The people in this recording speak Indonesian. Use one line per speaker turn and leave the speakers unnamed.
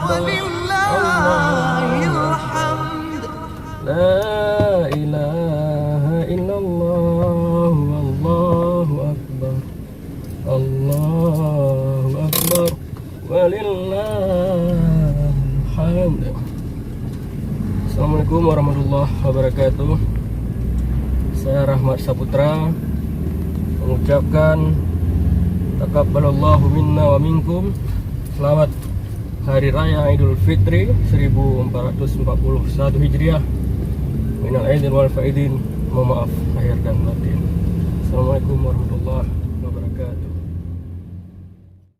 La ilaha illallah, wallahu akbar, Allahu akbar, walillahil hamd. Assalamualaikum warahmatullahi wabarakatuh. Saya Rahmat Saputra mengucapkan takabbalallahu minna wa minkum. Selamat Hari Raya Idul Fitri 1441 Hijriah. Minal aidin wal faidin. Mohon maaf lahir dan batin. Assalamualaikum warahmatullahi wabarakatuh.